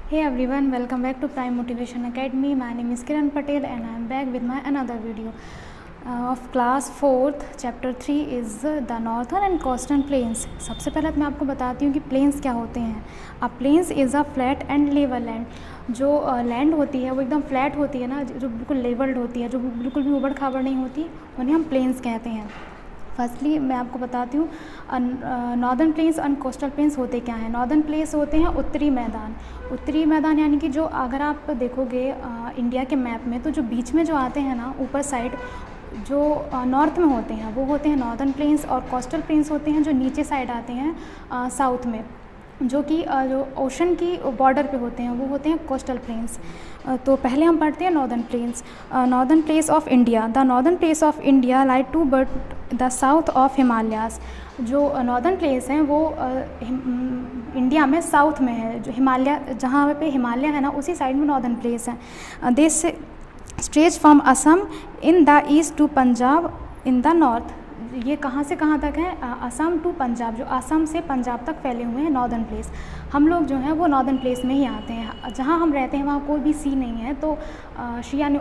Hey everyone, welcome back to Prime Motivation Academy. My name is Kiran Patel and I am back with my another video of class 4th. Chapter 3 is the northern and coastal plains. सबसे पहले मैं आपको बताती हूँ कि planes क्या होते हैं. A plains is a flat and level land. जो लैंड होती है वो एकदम फ्लैट होती है ना, जो बिल्कुल लेवल्ड होती है, जो बिल्कुल भी उबड़ खाबड़ नहीं होती, उन्हें हम प्लेन्स कहते हैं. फर्स्टली मैं आपको बताती हूँ northern plains and coastal planes होते क्या हैं. नॉर्दर्न प्लेन्स होते हैं उत्तरी मैदान. उत्तरी मैदान यानी कि जो अगर आप देखोगे इंडिया के मैप में, तो जो बीच में जो आते हैं ना ऊपर साइड, जो नॉर्थ में होते हैं वो होते हैं नॉर्दर्न प्लेन्स, और कोस्टल प्लेन्स होते हैं जो नीचे साइड आते हैं साउथ में, जो कि जो ओशन की बॉर्डर पे होते हैं, वो होते हैं कोस्टल प्लेन्स. तो पहले हम पढ़ते हैं northern plains. Northern plains of India. The northern plains of India lie to but the south of Himalayas. जो नॉर्दर्न प्लेस हैं वो इंडिया में साउथ में है. जो हिमालय, जहाँ पे हिमालय है ना, उसी साइड में नॉर्दर्न प्लेस है. This stretch from Assam in the east to Punjab in the north. ये कहाँ से कहाँ तक है? असम टू पंजाब, जो असम से पंजाब तक फैले हुए हैं नॉर्दर्न प्लेस. हम लोग जो हैं वो नॉर्दर्न प्लेस में ही आते हैं. जहाँ हम रहते हैं वहाँ कोई भी सी नहीं है, तो सी यानी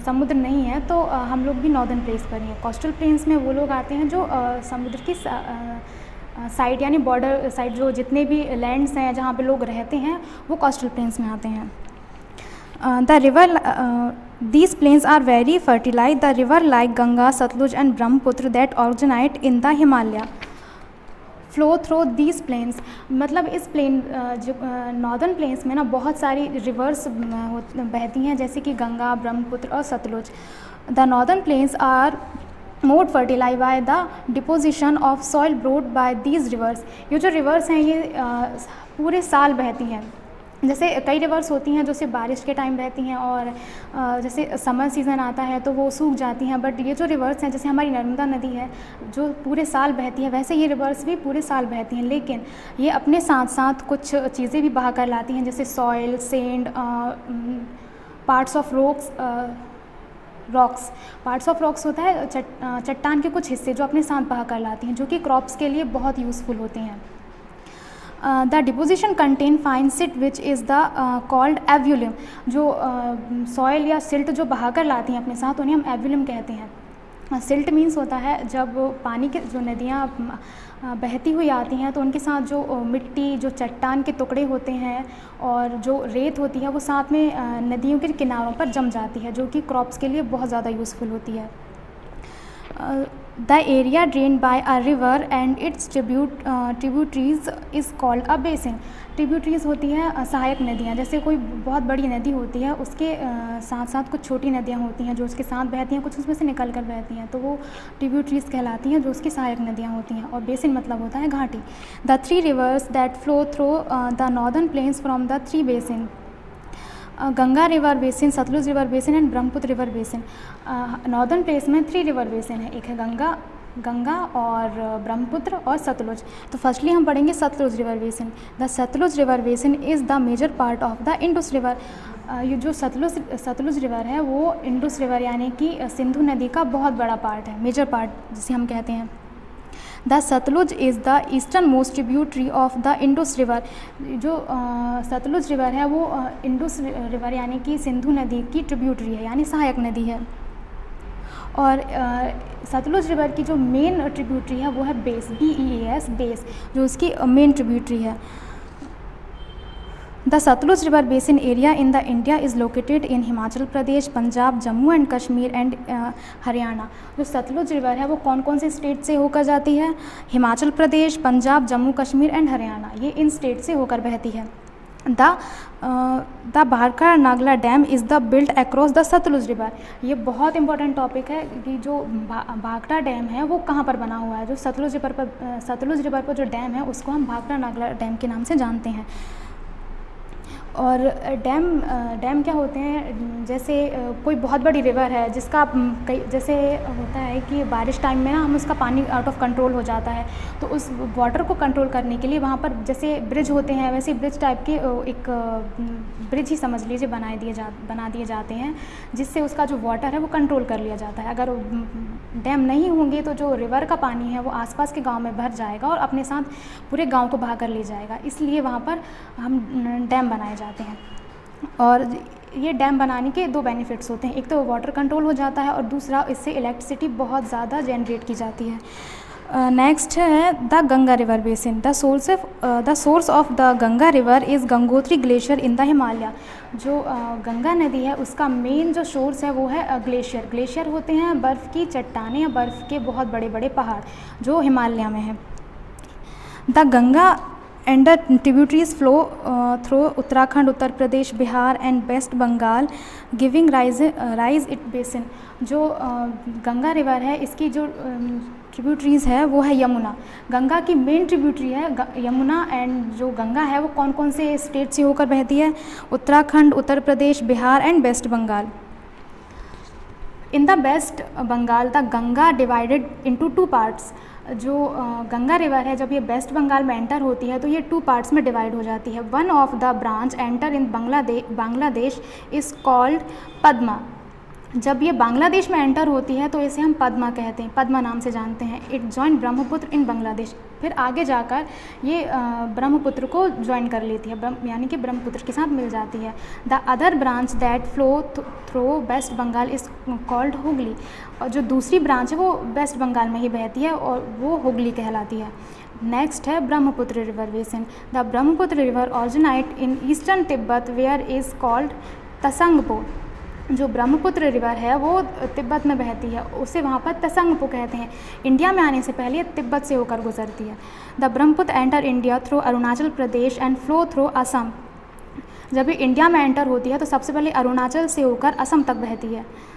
समुद्र नहीं है, तो हम लोग भी नॉर्दर्न प्लेस पर ही हैं. कोस्टल प्लेन्स में वो लोग आते हैं जो समुद्र की साइड यानी बॉर्डर साइड, जो जितने भी लैंड्स हैं जहाँ पे लोग रहते हैं वो कोस्टल प्लेन्स में आते हैं. The river, these plains are very fertile. The river like Ganga, Satluj and Brahmaputra that originate in the Himalaya flow through these plains. मतलब इस प्लेन जो नॉर्दर्न प्लेन्स में ना बहुत सारी रिवर्स बहती हैं, जैसे कि गंगा, ब्रह्मपुत्र और Sutlej. The northern plains are more fertile by the deposition of soil brought by these rivers. ये जो रिवर्स हैं ये पूरे साल बहती हैं. जैसे कई रिवर्स होती हैं जो सिर्फ बारिश के टाइम बहती हैं, और जैसे समर सीज़न आता है तो वो सूख जाती हैं. बट ये जो रिवर्स हैं, जैसे हमारी नर्मदा नदी है जो पूरे साल बहती है, वैसे ये रिवर्स भी पूरे साल बहती हैं. लेकिन ये अपने साथ साथ कुछ चीज़ें भी बहा कर लाती हैं, जैसे soil, send, parts of rocks. Parts of rocks होता है चट्टान के कुछ हिस्से जो अपने साथ बहा कर लाती हैं, जो कि क्रॉप्स के लिए बहुत यूज़फुल होती हैं. The deposition contain fine silt which is the called alluvium. जो सॉइल या सिल्ट जो बहा कर लाती हैं अपने साथ, उन्हें हम एव्यूलिम कहते हैं. सिल्ट मीन्स होता है जब पानी के जो नदियाँ बहती हुई आती हैं, तो उनके साथ जो मिट्टी, जो चट्टान के टुकड़े होते हैं और जो रेत होती है, वो साथ में नदियों के किनारों पर जम जाती है, जो कि क्रॉप्स के लिए बहुत ज़्यादा यूज़फुल होती है. The area drained by a river and its tributaries is called a basin. Tributaries होती हैं सहायक नदियाँ. जैसे कोई बहुत बड़ी नदी होती है, उसके साथ साथ कुछ छोटी नदियाँ होती हैं जो उसके साथ बहती हैं, कुछ उसमें से निकल कर बहती हैं, तो वो ट्रिब्यूटरीज कहलाती हैं, जो उसकी सहायक नदियाँ होती हैं. और बेसिन मतलब होता है घाटी. The 3 rivers that flow through the northern plains from the 3 basin. Ganga river basin, Satluj river basin and Brahmaputra river basin. Northern plains में 3 रिवर बेसिन है. एक है गंगा और ब्रह्मपुत्र और सतलुज. तो फर्स्टली हम पढ़ेंगे Satluj river basin. The Satluj river basin is the major part of the Indus river. ये जो सतलुज रिवर है वो इंडस रिवर यानी कि सिंधु नदी का बहुत बड़ा पार्ट है, मेजर पार्ट जिसे हम कहते हैं. The Satluj is the eastern most tributary of the Indus river. जो सतलुज रिवर है वो इंडस रिवर यानी कि सिंधु नदी की ट्रिब्यूटरी है, यानी सहायक नदी है. और सतलुज रिवर की जो मेन ट्रिब्यूटरी है वो है बेस, BEAS, बेस, जो उसकी मेन ट्रिब्यूटरी है. The Satluj river basin area in the India is located in Himachal Pradesh, Punjab, Jammu and Kashmir and Haryana. जो सतलुज रिवर है वो कौन कौन से स्टेट से होकर जाती है? हिमाचल प्रदेश, पंजाब, जम्मू कश्मीर एंड हरियाणा, ये इन स्टेट से होकर बहती है. The Bhakra Nangal dam is the built across the Satluj river. ये बहुत इंपॉर्टेंट टॉपिक है कि जो भाखड़ा डैम है वो कहाँ पर बना हुआ है. जो सतलुज रिवर पर जो डैम है उसको हम भाखड़ा नागला डैम के नाम से जानते हैं. और डैम क्या होते हैं? जैसे कोई बहुत बड़ी रिवर है जिसका जैसे होता है कि बारिश टाइम में ना हम उसका पानी आउट ऑफ कंट्रोल हो जाता है, तो उस वाटर को कंट्रोल करने के लिए वहाँ पर जैसे ब्रिज होते हैं, वैसे ब्रिज टाइप के एक ब्रिज ही समझ लीजिए बना दिए जाते हैं, जिससे उसका जो वाटर है वो कंट्रोल कर लिया जाता है. अगर डैम नहीं होंगे तो जो रिवर का पानी है वो आसपास के गांव में भर जाएगा और अपने साथ पूरे गांव को बहा कर ले जाएगा. इसलिए वहाँ पर हम डैम बनाए जाते हैं। और ये डैम बनाने के 2 बेनिफिट्स होते हैं, एक तो वाटर कंट्रोल हो जाता है और दूसरा इससे इलेक्ट्रिसिटी बहुत ज़्यादा जनरेट की जाती है। नेक्स्ट है the Ganga river basin. The source of the Ganga river is Gangotri glacier in the Himalaya. जो गंगा नदी है उसका मेन जो सोर्स है वो है ग्लेशियर। ग्लेशियर होते हैं बर्फ़ की चट्टानें या बर्फ़ के बहुत बड़े बड़े पहाड़ जो हिमालय में है। The Ganga and the tributaries flow through Uttarakhand, Uttar Pradesh, Bihar and waste Bengal giving rise it basin. जो गंगा रिवर है इसकी जो ट्रिब्यूटरीज़ है वो है यमुना। गंगा की मेन ट्रिब्यूटरी है यमुना। एंड जो गंगा है वो कौन कौन से स्टेट से होकर बहती है? Uttarakhand, Uttar Pradesh, Bihar and waste Bengal. In the West Bengal the Ganga divided into 2 parts. जो गंगा रिवर है जब ये वेस्ट बंगाल में एंटर होती है तो ये 2 पार्ट्स में डिवाइड हो जाती है। One of the branch enter in Bangladesh is called Padma. जब ये बांग्लादेश में एंटर होती है तो इसे हम पद्मा कहते हैं, पद्मा नाम से जानते हैं। इट जॉइन ब्रह्मपुत्र इन बांग्लादेश। फिर आगे जाकर ये ब्रह्मपुत्र को ज्वाइन कर लेती है, यानी कि ब्रह्मपुत्र के साथ मिल जाती है। The other branch that flow through west Bengal is called Hooghly. और जो दूसरी ब्रांच है वो वेस्ट बंगाल में ही बहती है और वो हुगली कहलाती है। नेक्स्ट है Brahmaputra river basin. The Brahmaputra river originate in eastern Tibet where is called Tsangpo. जो ब्रह्मपुत्र रिवर है वो तिब्बत में बहती है, उसे वहाँ पर तसंगपो कहते हैं। इंडिया में आने से पहले ये तिब्बत से होकर गुजरती है। The Brahmaputra enter India through Arunachal Pradesh and flow through Assam. जब ये इंडिया में एंटर होती है तो सबसे पहले अरुणाचल से होकर असम तक बहती है।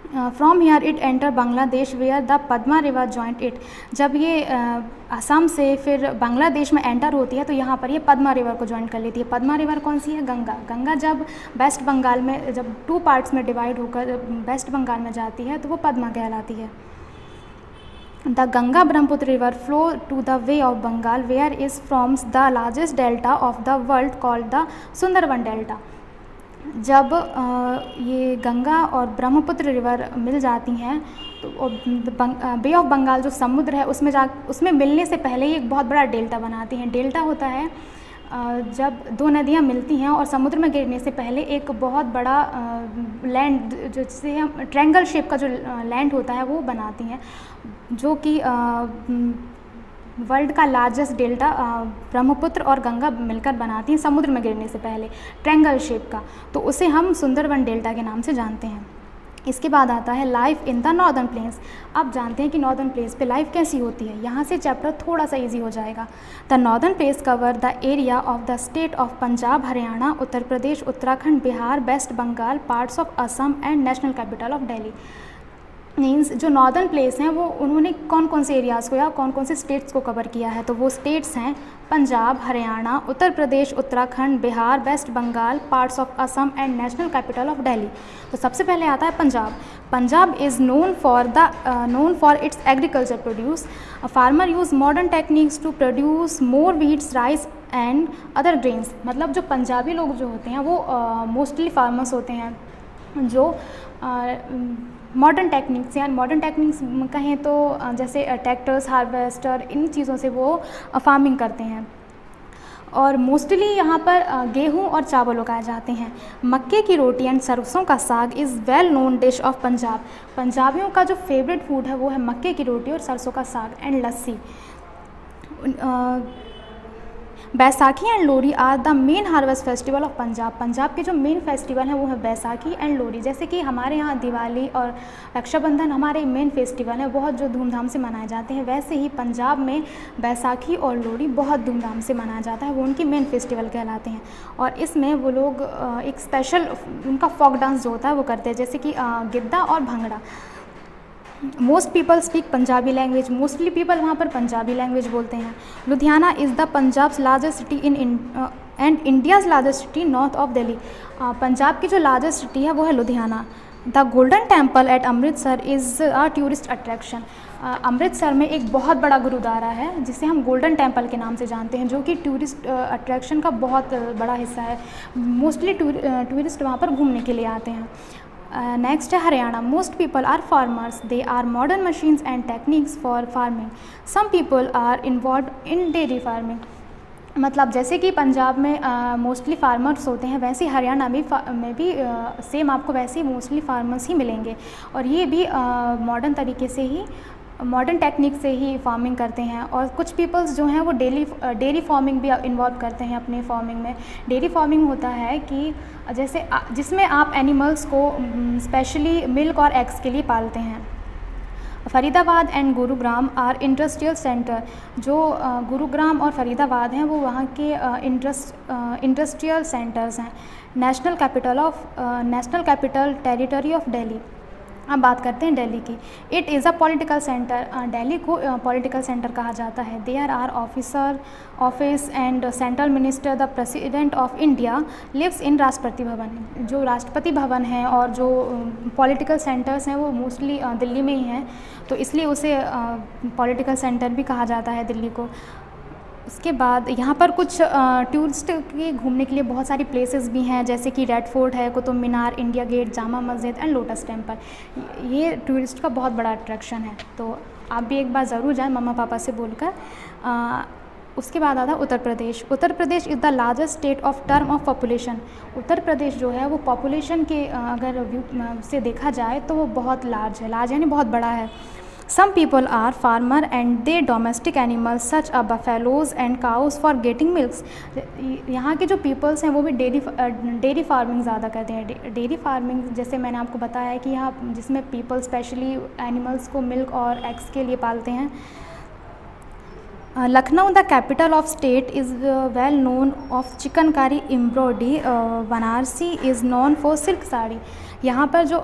From here it enter Bangladesh where the Padma river joint it. जब ये असम से फिर बांग्लादेश में एंटर होती है तो यहाँ पर ये पद्मा रिवर को ज्वाइन कर लेती है। पद्मा रिवर कौन सी है? गंगा। गंगा जब वेस्ट बंगाल में जब 2 पार्ट्स में डिवाइड होकर वेस्ट बंगाल में जाती है तो वो पद्मा कहलाती है। The Ganga Brahmaputra river flow to the bay of Bengal where is forms the largest delta of the world called the Sundarban delta. जब ये गंगा और ब्रह्मपुत्र रिवर मिल जाती हैं तो बे ऑफ बंगाल जो समुद्र है उसमें मिलने से पहले ही एक बहुत बड़ा डेल्टा बनाती हैं। डेल्टा होता है जब 2 नदियाँ मिलती हैं और समुद्र में गिरने से पहले एक बहुत बड़ा लैंड जिसे हम ट्रायंगल शेप का जो लैंड होता है वो बनाती हैं, जो कि वर्ल्ड का लार्जेस्ट डेल्टा ब्रह्मपुत्र और गंगा मिलकर बनाती हैं समुद्र में गिरने से पहले, ट्रायंगल शेप का। तो उसे हम सुंदरबन डेल्टा के नाम से जानते हैं। इसके बाद आता है life in the northern planes. अब जानते हैं कि नॉर्दर्न प्लेन्स पे लाइफ कैसी होती है। यहाँ से चैप्टर थोड़ा सा इजी हो जाएगा। The northern plains cover the area of the state of Punjab, Haryana, Uttar Pradesh, Uttarakhand, Bihar, waste Bengal, parts of Assam and national capital of Delhi. Means जो नॉर्दर्न प्लेस हैं वो उन्होंने कौन कौन से एरियाज़ को या कौन कौन से स्टेट्स को कवर किया है? तो वो स्टेट्स हैं Punjab, Haryana, Uttar Pradesh, Uttarakhand, Bihar, waste Bengal, parts of Assam and national capital of Delhi. तो सबसे पहले आता है Punjab. Punjab is known for its agriculture produce. Farmer use modern techniques to produce more wheats, rice and other grains. मतलब जो पंजाबी लोग जो होते हैं वो मोस्टली फार्मर्स होते हैं जो मॉडर्न टेक्निक्स या मॉडर्न टेक्निक्स कहें तो जैसे ट्रैक्टर्स, हार्वेस्टर, इन चीज़ों से वो फार्मिंग करते हैं। और मोस्टली यहाँ पर गेहूँ और चावल उगाए जाते हैं। मक्के की रोटी एंड सरसों का साग is well known dish of Punjab. पंजाबियों का जो फेवरेट फूड है वो है मक्के की रोटी और सरसों का साग and lassi. Baisakhi and Lohri are the main harvest festival of Punjab. Punjab के जो मेन फेस्टिवल हैं वो है बैसाखी एंड लोहड़ी। जैसे कि हमारे यहाँ दिवाली और रक्षाबंधन हमारे मेन फेस्टिवल हैं, बहुत जो धूमधाम से मनाए जाते हैं, वैसे ही पंजाब में बैसाखी और लोहड़ी बहुत धूमधाम से मनाया जाता है। वो उनकी मेन फेस्टिवल कहलाते हैं। और इसमें वो लोग एक स्पेशल उनका फोक डांस जो होता है वो करते हैं, जैसे कि गिद्दा और bhangra. Most people speak Punjabi language. Mostly people वहाँ पर पंजाबी लैंग्वेज बोलते हैं। Ludhiana is the Punjab's largest city and India's largest city north of Delhi. Punjab की जो लार्जेस्ट सिटी है वो है Ludhiana. The golden temple at Amritsar is a tourist attraction. Amritsar में एक बहुत बड़ा गुरुद्वारा है जिसे हम गोल्डन टेम्पल के नाम से जानते हैं, जो कि टूरिस्ट अट्रैक्शन का बहुत बड़ा हिस्सा है। मोस्टली टूरिस्ट वहाँ पर घूमने के लिए आते हैं। नेक्स्ट है Haryana. Most people are farmers. They are modern machines and techniques for farming. Some people are involve in dairy farming. मतलब जैसे कि पंजाब में मोस्टली फार्मर्स होते हैं, वैसे ही हरियाणा में भी सेम आपको वैसे ही मोस्टली फार्मर्स ही मिलेंगे। और ये भी मॉडर्न तरीके से ही, मॉडर्न टेक्निक से ही फार्मिंग करते हैं। और कुछ पीपल्स जो हैं वो डेयरी फार्मिंग भी इन्वॉल्व करते हैं अपने फार्मिंग में। डेयरी फार्मिंग होता है कि जैसे जिसमें आप एनिमल्स को स्पेशली मिल्क और एग्स के लिए पालते हैं। Faridabad and Gurugram are industrial centre. जो गुरुग्राम और फरीदाबाद हैं वो वहाँ के इंडस्ट्रियल सेंटर्स हैं। National capital territory of Delhi. अब बात करते हैं दिल्ली की। It is a political centre. Delhi को पॉलिटिकल सेंटर कहा जाता है। There are office and central minister. The president of India lives in Rashtrapati Bhavan. जो राष्ट्रपति भवन है और जो पॉलिटिकल सेंटर्स हैं वो मोस्टली दिल्ली में ही हैं, तो इसलिए उसे पॉलिटिकल सेंटर भी कहा जाता है दिल्ली को। उसके बाद यहाँ पर कुछ टूरिस्ट के घूमने के लिए बहुत सारी प्लेसेस भी हैं, जैसे कि रेड फोर्ट है, Qutub Minar, India gate, Jama Masjid and lotus temple. ये टूरिस्ट का बहुत बड़ा अट्रैक्शन है, तो आप भी एक बार ज़रूर जाएं मम्मा पापा से बोलकर। उसके बाद आता है Uttar Pradesh. Uttar Pradesh is the largest state of term of population. Uttar Pradesh जो है वो पॉपुलेशन के अगर व्यू से देखा जाए तो वो बहुत लार्ज है। लार्ज यानी बहुत बड़ा है। Some people are farmer and they domestic animals such as buffaloes and cows for getting milks। यहाँ के जो पीपल्स हैं वो भी डेयरी फार्मिंग ज़्यादा करते हैं। डेयरी फार्मिंग जैसे मैंने आपको बताया है कि यहाँ जिसमें पीपल स्पेशली एनिमल्स को मिल्क और एग्स के लिए पालते हैं। Lucknow the capital of state is well known of chikankari embroidery. Banarasi is known for silk sari. यहाँ पर जो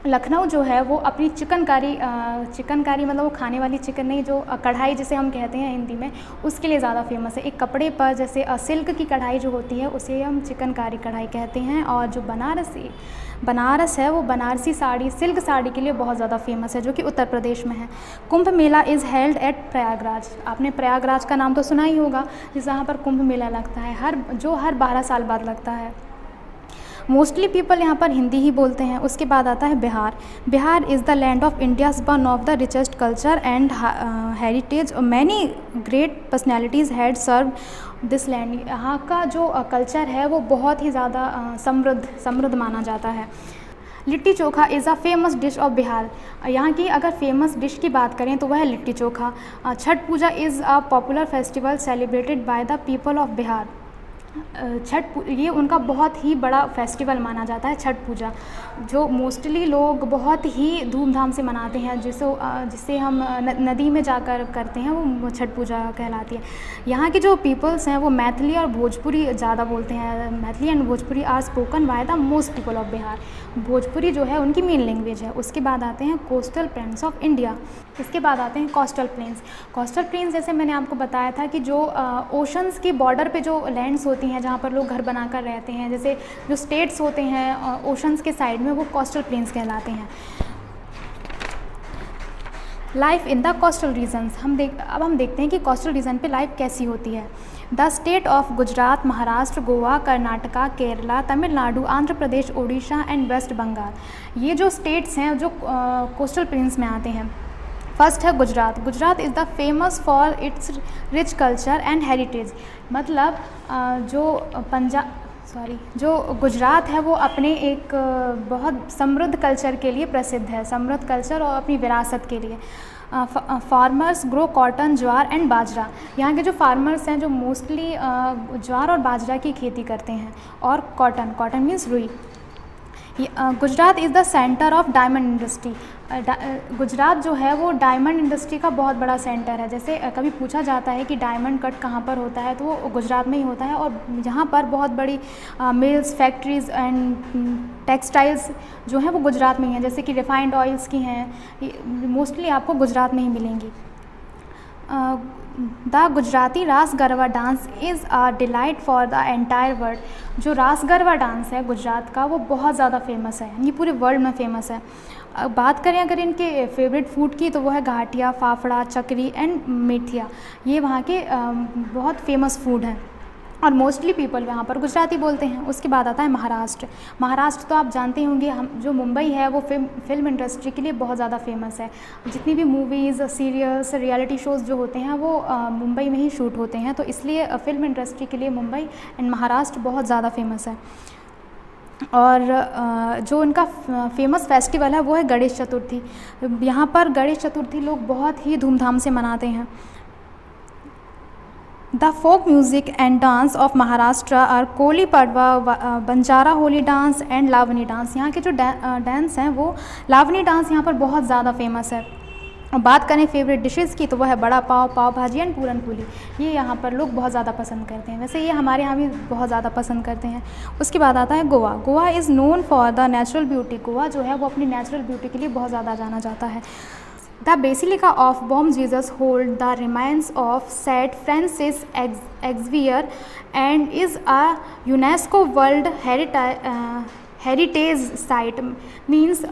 लखनऊ जो है वो अपनी चिकनकारी मतलब वो खाने वाली चिकन नहीं, जो कढ़ाई जिसे हम कहते हैं हिंदी में, उसके लिए ज़्यादा फेमस है। एक कपड़े पर जैसे सिल्क की कढ़ाई जो होती है उसे हम चिकनकारी कढ़ाई कहते हैं। और जो बनारस है वो बनारसी साड़ी, सिल्क साड़ी के लिए बहुत ज़्यादा फेमस है, जो कि उत्तर प्रदेश में है। Kumbh Mela is held at Prayagraj. आपने प्रयागराज का नाम तो सुना ही होगा, जहाँ पर कुंभ मेला लगता है हर 12 साल बाद लगता है। मोस्टली पीपल यहाँ पर हिंदी ही बोलते हैं। उसके बाद आता है Bihar. Bihar is the land of India's one of the richest culture and heritage. Many great personalities had serve this land. यहाँ का जो कल्चर है वो बहुत ही ज़्यादा समृद्ध माना जाता है। Litti chokha is a famous dish of Bihar. यहाँ की अगर फेमस डिश की बात करें तो वह है litti chokha. Chhath Puja is a popular festival celebrated by the people of Bihar. ये उनका बहुत ही बड़ा फेस्टिवल माना जाता है, छठ पूजा, जो मोस्टली लोग बहुत ही धूमधाम से मनाते हैं, जिसे हम नदी में जाकर करते हैं, वो छठ पूजा कहलाती है। यहाँ के जो पीपल्स हैं वो मैथिली और भोजपुरी ज़्यादा बोलते हैं। Maithili and Bhojpuri are spoken by the most people of Bihar. Bhojpuri जो है उनकी मेन लैंग्वेज है। उसके बाद आते हैं कोस्टल प्लेन्स ऑफ इंडिया। इसके बाद आते हैं कोस्टल प्लेन्स। कोस्टल प्लेन्स जैसे मैंने आपको बताया था कि जो ओशंस की बॉर्डर पे जो लैंड्स होती हैं जहाँ पर लोग घर बनाकर रहते हैं, जैसे जो स्टेट्स होते हैं ओशंस के साइड में, वो कोस्टल प्लेन्स कहलाते हैं। Life in the coastal regions. अब हम देखते हैं कि कोस्टल रीजन पे लाइफ कैसी होती है। The state of Gujarat, Maharashtra, Goa, Karnataka, Kerala, Tamil Nadu, Andhra Pradesh, Orissa and waste Bengal. ये जो स्टेट्स हैं जो कोस्टल प्लेन्स में आते हैं। फर्स्ट है Gujarat. Gujarat is the famous for its rich culture and heritage. मतलब जो गुजरात है वो अपने एक बहुत समृद्ध कल्चर के लिए प्रसिद्ध है, समृद्ध कल्चर और अपनी विरासत के लिए। Farmers grow cotton, jowar and bajra. यहाँ के जो फार्मर्स हैं जो मोस्टली ज्वार और बाजरा की खेती करते हैं। और कॉटन मीन्स रुई। Gujarat is the centre of diamond industry. Gujarat जो है वो डायमंड इंडस्ट्री का बहुत बड़ा सेंटर है। जैसे कभी पूछा जाता है कि डायमंड कट कहाँ पर होता है, तो वो गुजरात में ही होता है। और यहाँ पर बहुत बड़ी मिल्स, फैक्ट्रीज़ एंड टेक्सटाइल्स जो हैं वो गुजरात में ही हैं। जैसे कि रिफाइंड ऑयल्स की हैं, मोस्टली आपको गुजरात में ही मिलेंगी। द गुजराती रास garba dance is a delight for the entire world. जो रास गरबा डांस है गुजरात का वो बहुत ज़्यादा फेमस है, ये पूरे वर्ल्ड में फेमस है। बात करें अगर इनके फेवरेट फूड की तो वो है घाटिया, फाफड़ा, चकरी एंड मेथिया। ये वहाँ के बहुत फेमस फूड हैं। और मोस्टली पीपल वहाँ पर गुजराती बोलते हैं। उसके बाद आता है महाराष्ट्र। महाराष्ट्र तो आप जानते होंगे, हम जो मुंबई है वो फिल्म इंडस्ट्री के लिए बहुत ज़्यादा फेमस है। जितनी भी मूवीज़, सीरियल्स, रियलिटी शोज़ जो होते हैं वो मुंबई में ही शूट होते हैं, तो इसलिए फिल्म इंडस्ट्री के लिए मुंबई एंड महाराष्ट्र बहुत ज़्यादा फेमस है। और जो उनका फेमस फेस्टिवल है वो है गणेश चतुर्थी। यहाँ पर गणेश चतुर्थी लोग बहुत ही धूमधाम से मनाते हैं। The folk music and dance of Maharashtra are Koli Padwa, Banjara Holi dance and Lavani dance. यहाँ के जो डांस हैं वो लावनी डांस यहाँ पर बहुत ज़्यादा फेमस है। बात करें फेवरेट डिशेज़ की तो वह है बड़ा पाव, पाव भाजी एंड पूरन पूली। ये यहाँ पर लोग बहुत ज़्यादा पसंद करते हैं, वैसे ये हमारे यहाँ भी बहुत ज़्यादा पसंद करते हैं। उसके बाद आता है Goa. Goa is known for the natural beauty. Goa जो है वो अपनी नेचुरल ब्यूटी के लिए बहुत ज़्यादा जाना जाता है। The basilica of Bom Jesus hold the remains of Saint Francis Xavier and is a UNESCO world heritage site. Means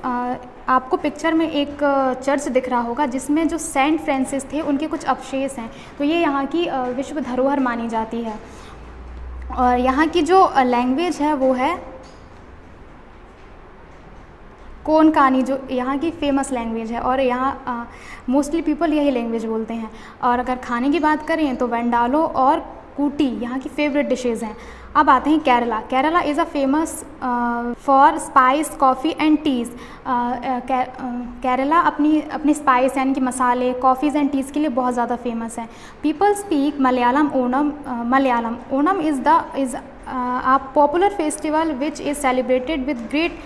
आपको पिक्चर में एक चर्च दिख रहा होगा जिसमें जो सेंट फ्रांसिस थे उनके कुछ अवशेष हैं, तो ये यहाँ की विश्व धरोहर मानी जाती है। और यहाँ की जो लैंग्वेज है वो है कोनकानी, जो यहाँ की फेमस लैंग्वेज है, और यहाँ मोस्टली पीपल यही लैंग्वेज बोलते हैं। और अगर खाने की बात करें तो वेंडालो और कूटी यहाँ की फेवरेट डिशेज़ हैं। अब आते हैं Kerala. Kerala is a famous for spice, coffee and teas. Kerala अपनी स्पाइस यानी कि मसाले, कॉफ़ीज़ एंड टीज़ के लिए बहुत ज़्यादा फेमस है। People speak Malayalam. Onam is a popular festival which is celebrated with great,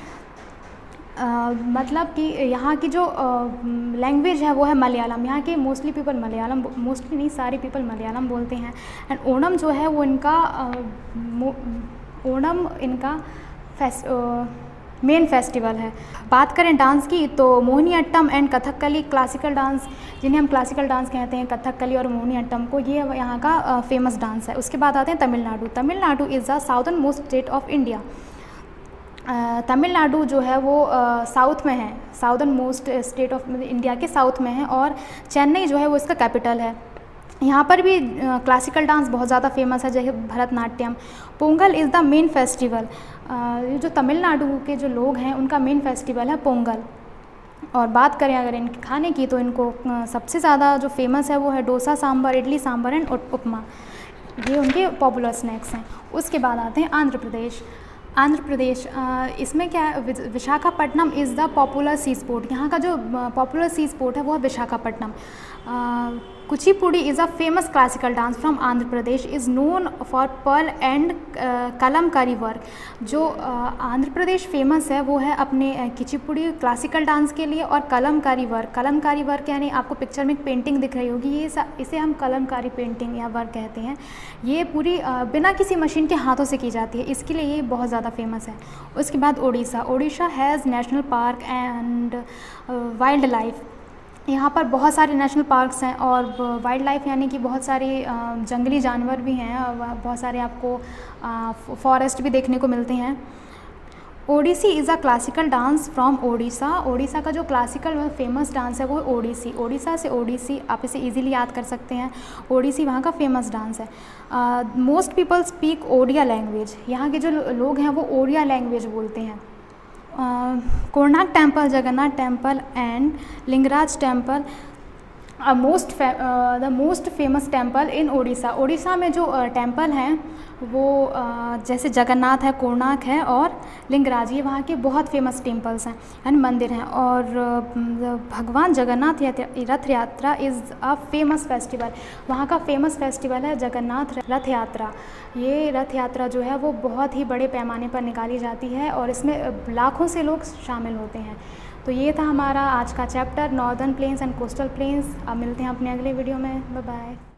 मतलब कि यहाँ की जो लैंग्वेज है वो है मलयालम। यहाँ के मोस्टली पीपल मलयालम, मोस्टली नहीं सारे पीपल मलयालम बोलते हैं। एंड ओणम जो है वो ओणम इनका मेन फेस्टिवल है। बात करें डांस की तो Mohiniyattam and Kathakali classical dance, जिन्हें हम क्लासिकल डांस कहते हैं, कथकली और मोहिनीअट्टम को, ये यहाँ का फेमस डांस है। उसके बाद आते हैं Tamil Nadu. Tamil Nadu is the southern most state of India. Tamil Nadu जो है वो साउथ में है, southern most state of India के साउथ में है, और चेन्नई जो है वो इसका कैपिटल है। यहाँ पर भी क्लासिकल डांस बहुत ज़्यादा फेमस है, जैसे Bharatanatyam. Pongal is the main festival. जो तमिलनाडु के जो लोग हैं उनका मेन फेस्टिवल है पोंगल। और बात करें अगर इनके खाने की तो इनको सबसे ज़्यादा जो फेमस है वो है डोसा सांभर, इडली सांभर एंड उपमा। ये उनके पॉपुलर स्नैक्स हैं। उसके बाद आते हैं आंध्र प्रदेश। आंध्र प्रदेश, इसमें क्या है, Visakhapatnam is the popular sea sport. यहाँ का जो पॉपुलर सी स्पोर्ट है वो है Visakhapatnam. Kuchipudi is a famous classical dance from Andhra Pradesh, is known for pearl and Kalamkari work. जो आंध्र प्रदेश फेमस है वो है अपने कुचिपुड़ी क्लासिकल डांस के लिए और कलमकारी वर्क। कलमकारी वर्क यानी आपको पिक्चर में एक पेंटिंग दिख रही होगी, इसे हम कलमकारी पेंटिंग या वर्क कहते हैं। ये पूरी बिना किसी मशीन के हाथों से की जाती है, इसके लिए ये बहुत ज़्यादा फेमस है। उसके बाद Odisha. Odisha has national park and wild life. यहाँ पर बहुत सारे नेशनल पार्क्स हैं और वाइल्ड लाइफ यानी कि बहुत सारे जंगली जानवर भी हैं, और बहुत सारे आपको फॉरेस्ट भी देखने को मिलते हैं। Odissi is a classical dance from Odisha. Odisha का जो क्लासिकल फेमस डांस है वो है ओडिसी। ओडिशा से ओडिसी, आप इसे इजीली याद कर सकते हैं। ओडिसी वहाँ का फेमस डांस है। Most people speak Odia language. यहाँ के जो लोग हैं वो ओडिया लैंग्वेज बोलते हैं। Konark temple, Jagannath temple and Lingaraj temple the most famous temple in Odisha. Odisha में जो टेम्पल हैं वो जैसे जगन्नाथ है, कोणार्क है और लिंगराज, ये वहाँ के बहुत फेमस टेम्पल्स हैं यानी मंदिर हैं। और भगवान जगन्नाथ रथ यात्रा इज़ अ फेमस फेस्टिवल। वहाँ का फेमस फेस्टिवल है जगन्नाथ रथ यात्रा। ये रथ यात्रा जो है वो बहुत ही बड़े पैमाने पर निकाली जाती है और इसमें लाखों से लोग शामिल होते हैं। तो ये था हमारा आज का chapter northern plains and coastal plains. अब मिलते हैं अपने अगले वीडियो में। Bye bye.